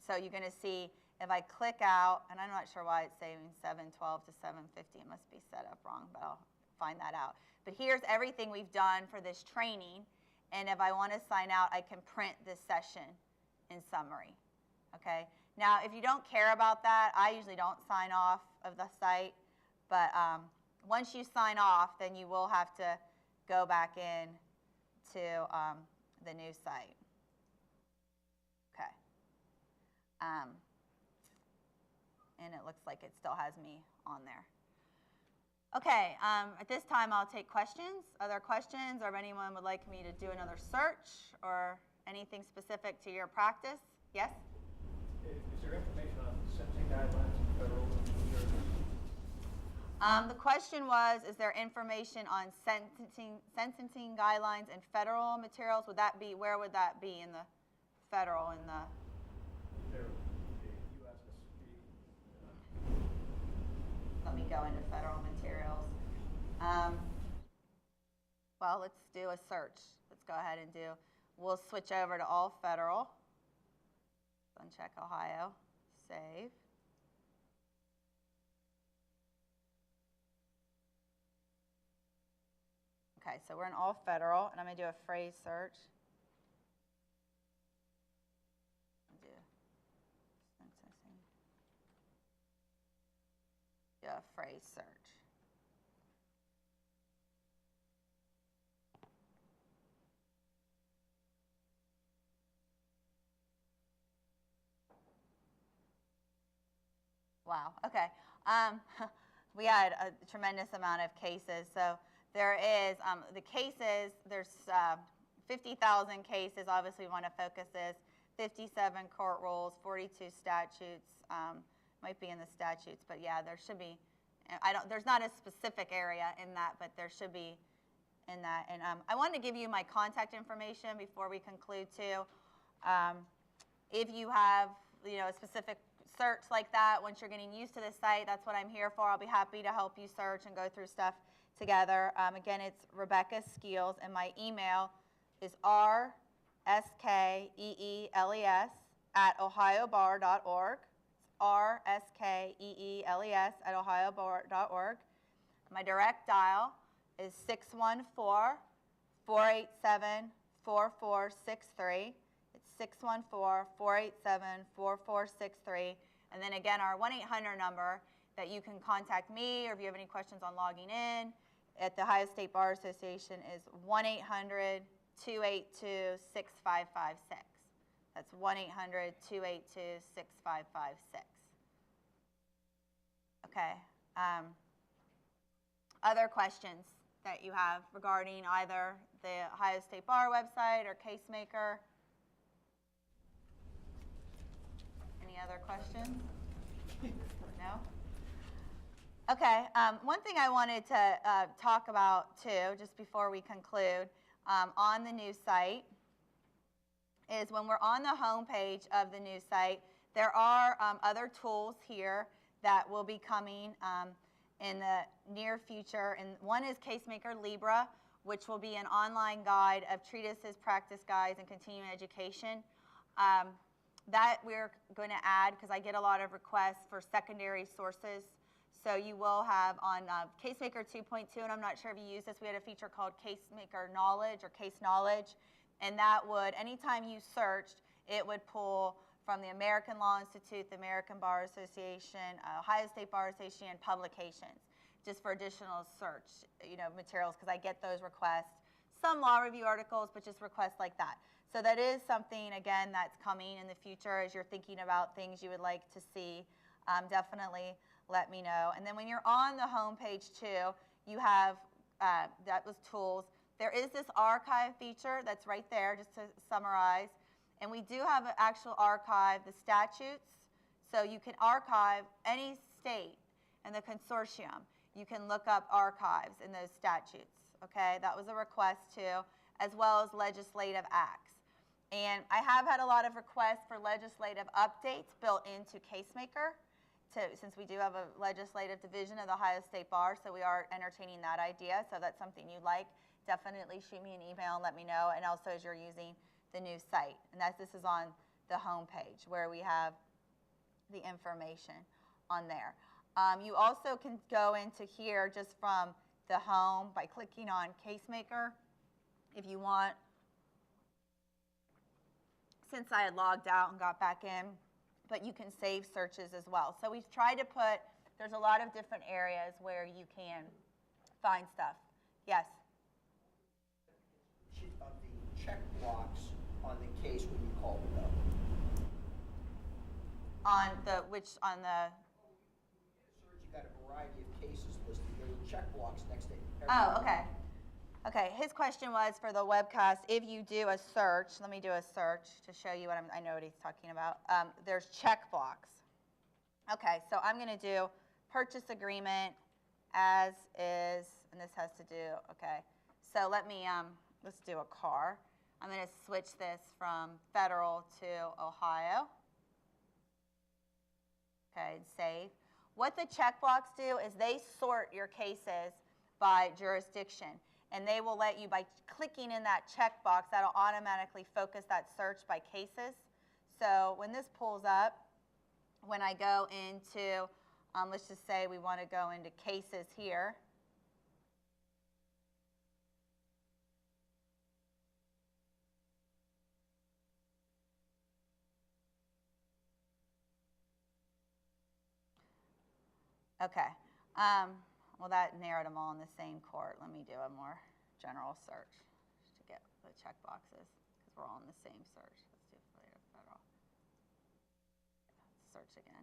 So you're going to see if I click out, and I'm not sure why it's saving 712 to 750. It must be set up wrong, but I'll find that out. But here's everything we've done for this training. And if I want to sign out, I can print this session in summary. Okay. Now, if you don't care about that, I usually don't sign off of the site. But once you sign off, then you will have to go back in to the new site. Okay. And it looks like it still has me on there. Okay, at this time I'll take questions. Other questions, or if anyone would like me to do another search or anything specific to your practice? Yes? Is there information on sentencing guidelines in federal and New Jersey? The question was, is there information on sentencing guidelines and federal materials? Would that be, where would that be in the federal, in the? There, the USSP. Let me go into federal materials. Well, let's do a search. Let's go ahead and do, we'll switch over to all federal. Uncheck Ohio, save. Okay, so we're in all federal, and I'm going to do a phrase search. Do sentencing. Do a phrase search. Wow, okay. We had a tremendous amount of cases. So there is, the cases, there's 50,000 cases. Obviously, we want to focus this. 57 court rules, 42 statutes. Might be in the statutes, but yeah, there should be. There's not a specific area in that, but there should be in that. And I wanted to give you my contact information before we conclude too. If you have, a specific search like that, once you're getting used to this site, that's what I'm here for. I'll be happy to help you search and go through stuff together. Again, it's Rebecca Skeeles, and my email is rskeeles@ohiobar.org. rskeeles@ohiobar.org. My direct dial is 614-487-4463. It's 614-487-4463. And then again, our 1-800 number that you can contact me, or if you have any questions on logging in at the Ohio State Bar Association, is 1-800-282-6556. That's 1-800-282-6556. Okay. Other questions that you have regarding either the Ohio State Bar website or CaseMaker? Any other questions? No? Okay. One thing I wanted to talk about too, just before we conclude, on the new site, is when we're on the home page of the new site, there are other tools here that will be coming in the near future. And one is CaseMaker Libra, which will be an online guide of treatises, practice guides, and continuing education. That we're going to add because I get a lot of requests for secondary sources. So you will have on CaseMaker 2.2, and I'm not sure if you use this, we had a feature called CaseMaker Knowledge or Case Knowledge. And that would, anytime you searched, it would pull from the American Law Institute, the American Bar Association, Ohio State Bar Association, and publications, just for additional search, materials, because I get those requests. Some law review articles, but just requests like that. So that is something, again, that's coming in the future as you're thinking about things you would like to see. Definitely let me know. And then when you're on the home page too, you have, that was tools. There is this archive feature that's right there, just to summarize. And we do have an actual archive, the statutes. So you can archive any state and the consortium. You can look up archives in those statutes. Okay, that was a request too, as well as legislative acts. And I have had a lot of requests for legislative updates built into CaseMaker, since we do have a legislative division of the Ohio State Bar, so we are entertaining that idea. So that's something you like, definitely shoot me an email and let me know. And also as you're using the new site, and this is on the home page where we have the information on there. You also can go into here just from the home by clicking on CaseMaker if you want. Since I had logged out and got back in, but you can save searches as well. So we've tried to put, there's a lot of different areas where you can find stuff. Yes? Of the check blocks on the case when you call it up. On the, on the? Search, you got a variety of cases listed. There are check blocks next to every. Oh, okay. Okay, his question was for the webcast, if you do a search, let me do a search to show you what I know what he's talking about. There's check blocks. Okay, so I'm going to do purchase agreement as is, and this has to do, okay. So let me, let's do a car. I'm going to switch this from federal to Ohio. Okay, and save. What the check blocks do is they sort your cases by jurisdiction. and they will let you, by clicking in that checkbox, that'll automatically focus that search by cases. So when this pulls up, when I go into, let's just say we want to go into cases here. Okay, well that narrowed them all in the same court. Let me do a more general search to get the check boxes, because we're all in the same search. Let's do federal. Search again.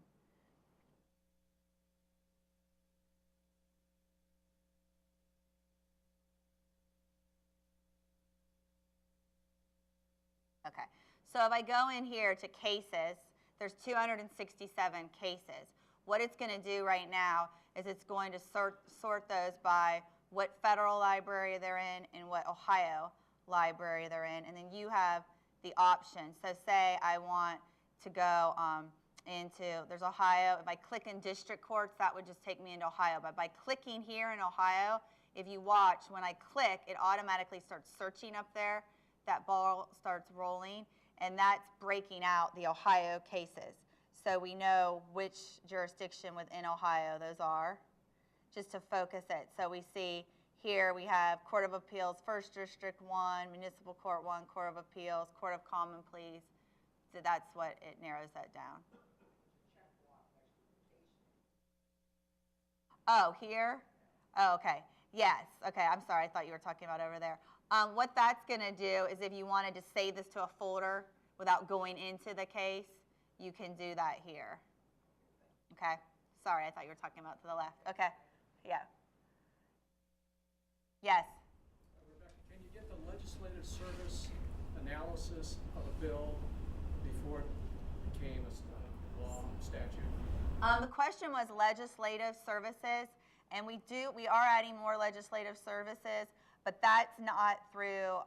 Okay, so if I go in here to cases, there's 267 cases. What it's going to do right now is it's going to sort those by what federal library they're in and what Ohio library they're in, and then you have the option. So say I want to go into, there's Ohio. If I click in district courts, that would just take me into Ohio. But by clicking here in Ohio, if you watch, when I click, it automatically starts searching up there. That ball starts rolling, and that's breaking out the Ohio cases. So we know which jurisdiction within Ohio those are, just to focus it. So we see here we have Court of Appeals, 1st District 1, Municipal Court 1, Court of Appeals, Court of Common Pleas. So that's what it narrows that down. Oh, here? Oh, okay. Yes. Okay, I'm sorry. I thought you were talking about over there. What that's going to do is if you wanted to save this to a folder without going into the case, you can do that here. Okay? Sorry, I thought you were talking about to the left. Okay. Yeah. Yes? Rebecca, can you get the legislative service analysis of a bill before it became a law statute? The question was legislative services, and we are adding more legislative services, but that's not through,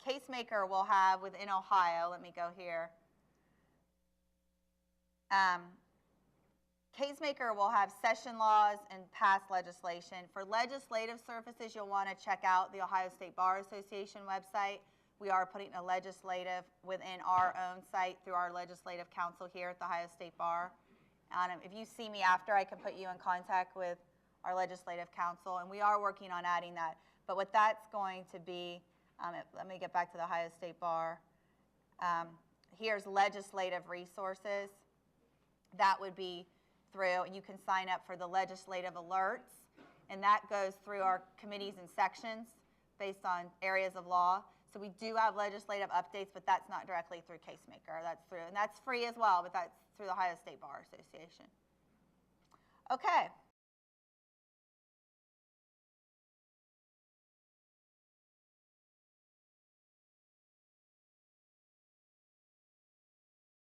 CaseMaker will have within Ohio, let me go here. CaseMaker will have session laws and past legislation. For legislative services, you'll want to check out the Ohio State Bar Association website. We are putting a legislative within our own site through our legislative council here at the Ohio State Bar. If you see me after, I can put you in contact with our legislative council, and we are working on adding that. But what that's going to be, let me get back to the Ohio State Bar. Here's legislative resources. That would be through, and you can sign up for the legislative alerts, and that goes through our committees and sections based on areas of law. So we do have legislative updates, but that's not directly through CaseMaker. That's through, and that's free as well, but that's through the Ohio State Bar Association. Okay.